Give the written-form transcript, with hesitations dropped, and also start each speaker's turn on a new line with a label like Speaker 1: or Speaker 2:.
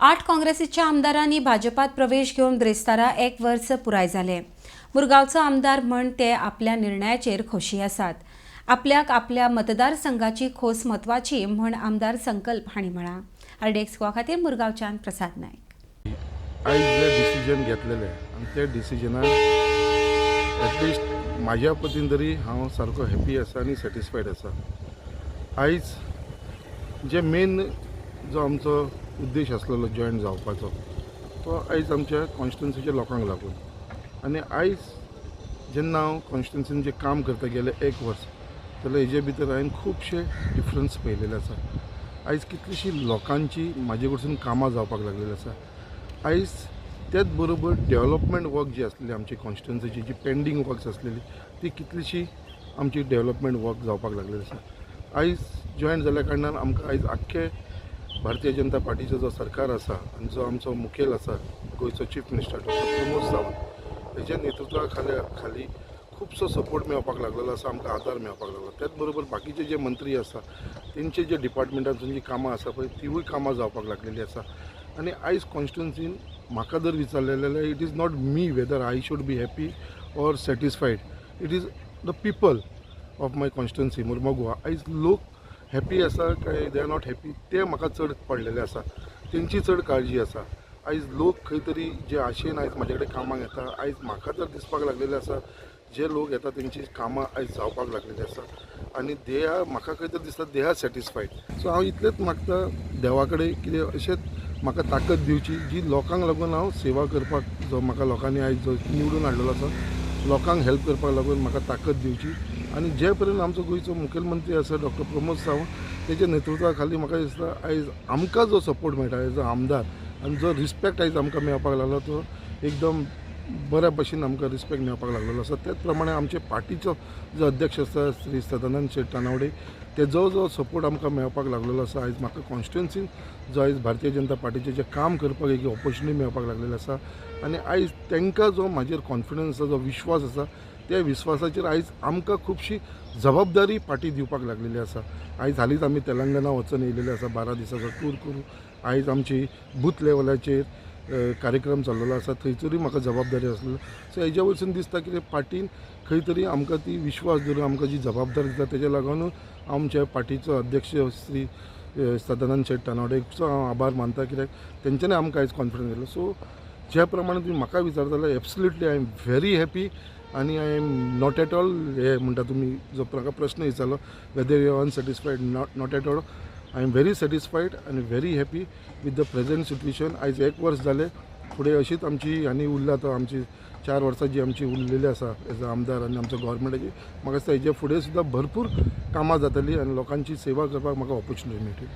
Speaker 1: 8 काँग्रेसीच्या आमदारांनी भाजपात प्रवेश घेवन ब्रेस्तारा 1 वर्स पुराय जाले। मुरगांवचो आमदार म्हण ते आपल्या निर्णयाचेर खोशी आसात। आपल्याक आपल्या मतदारसंघाची खोस महत्वाची म्हण आमदार संकल्प हांणी म्हळां। RDXGOA खातीर मुरगांवच्यान प्रसाद नायक।
Speaker 2: आयज जे डिसिजन घेतलेले आनी ते डिसिजनान एटलिस्ट म्हाज्या पतीन तरी हांव सारको हॅपी आसा आनी सॅटिस्फायड आसा। आयज जे मेन जो आमचो उद्देश आसलेलो जॉयन जावपाचो तो आयज आमच्या कॉन्स्टिट्युन्सीच्या लोकांक लागून आनी आयज जेन्ना हांव कॉन्स्टिट्युन्सीन जे काम करता गेले 1 वर्स जाल्यार हेजे भितर हांवें खुबशे डिफरन्स पळयलेले आसा। आयज कितलीशीं लोकांची म्हाजे कडसून कामां जावपाक लागलेली आसा। आयज त्याच बरोबर डेव्हलपमेंट वर्क जी आसलेली आमची कॉन्स्टिट्युन्सीची जी पेंडींग वर्क्स आसलेली ती कितलीशी आमची डेव्हलपमेंट वर्क जावपाक लागलेली आसा। आयज जॉयन जाल्या कारणान आमकां आयज आख्खे भारतीय जनता पार्टीचो जो सरकार आसा आनी जो आमचो मुखेल आसा गोंयचो chief minister doctor Pramod Sawant हेच्या नेतृत्वा खाली खुबसो सपोर्ट मेळपाक लागलेलो आसा, आमकां आदार मेळपाक लागलो। त्याच बरोबर बाकीचे जे मंत्री आसा तेंचे जे डिपार्टमेंटांतून जी कामां आसा पळय तिवूय कामां जावपाक लागलेली आसा। आनी आयज कॉन्स्टिट्युन्सीन म्हाका जर विचारलें जाल्यार it is not me whether I should be happy or satisfied, it is the people of my constituency Mormugao. आयज लोक हॅपी आसा काय दे आर नॉट हॅपी ते म्हाका चड पडलेले आसा, तेंची चड काळजी आसा। आयज लोक खंय तरी जे आशेन आयज म्हाजे कडेन कामाक येता आयज म्हाका तर दिसपाक लागलेले आसा जे लोक येता तेंची कामां आयज जावपाक लागलेली आसा आनी दे आर म्हाका खंय तरी दिसता दे आर सॅटिस्फायड। सो हांव इतलेंच मागता देवा कडेन कितें अशेंच म्हाका ताकद दिवची जी लोकांक लागून हांव सेवा करपाक जो म्हाका लोकांनी आयज जो निवडून हाडलेलो आसा लोकांक हेल्प करपाक लागून म्हाका ताकद दिवची आनी जे पर्यंत आमचो गोंयचो मुखेलमंत्री आसा डॉक्टर प्रमोद सावंत तेच्या नेतृत्वा खाली म्हाका दिसता आयज आमकां जो सपोर्ट मेळटा एज अ आमदार आनी जो रिस्पेक्ट आयज आमकां मेळपाक लागलो तो एकदम बऱ्या भशेन आमकां रिस्पेक्ट मेळपाक लागलेलो आसा। त्याच प्रमाणे आमचे पार्टीचो जो अध्यक्ष आसा श्री सदानंद शेट तानावडे तेजो जो सपोर्ट आमकां मेळपाक लागलेलो आसा। आयज म्हाका कॉन्स्टिट्युन्सीन जो आयज भारतीय जनता पार्टीचें जें काम करपाक एक ऑपॉर्च्युनिटी मेळपाक लागलेली आसा आनी आयज तांकां जो म्हाजेर कॉन्फिडन्स आसा जो विश्वास आसा त्या विश्वासाचेर आयज आमकां खुबशी जबाबदारी पार्टी दिवपाक लागलेली आसा। आयज हालींच आमी तेलंगणा वचून येयलेले आसा 12 दिसाचो टूर करून। आयज आमची बूथ लेवलाचेर कार्यक्रम चाललेलो आसा थंयसरूय म्हाका जबाबदारी आसलेली। सो हेज्या वयरसून दिसता की पार्टीन खंय तरी आमकां ती विश्वास धरून आमकां जी जबाबदारी दिता तेज्या लागून आमच्या पार्टीचो अध्यक्ष श्री सदानंद शेट तानावडेचो हांव आभार मानता कित्याक तेंच्यांनी आमकां आयज कॉन्फिडन्स दिलो। सो ज्या प्रमाणे तुमी म्हाका विचारता जाल्यार absolutely I am very happy आनी I am not at all हे म्हणटा तुमी जो म्हाका प्रश्न विचारलो whether you are unsatisfied, not at all. I am very satisfied आनी very happy with the present situation. आयज 1 वर्स जालें, फुडें अशीच आमची आनी उरल्या तो आमची 4 वर्सां जी आमची उरलेली आसा एज अ आमदार आनी आमच्या गव्हर्मेंटाची म्हाका दिसता हेजे फुडें सुद्दां भरपूर कामां जातलीं आनी लोकांची सेवा करपाक म्हाका ऑपॉर्च्युनिटी मेळटली।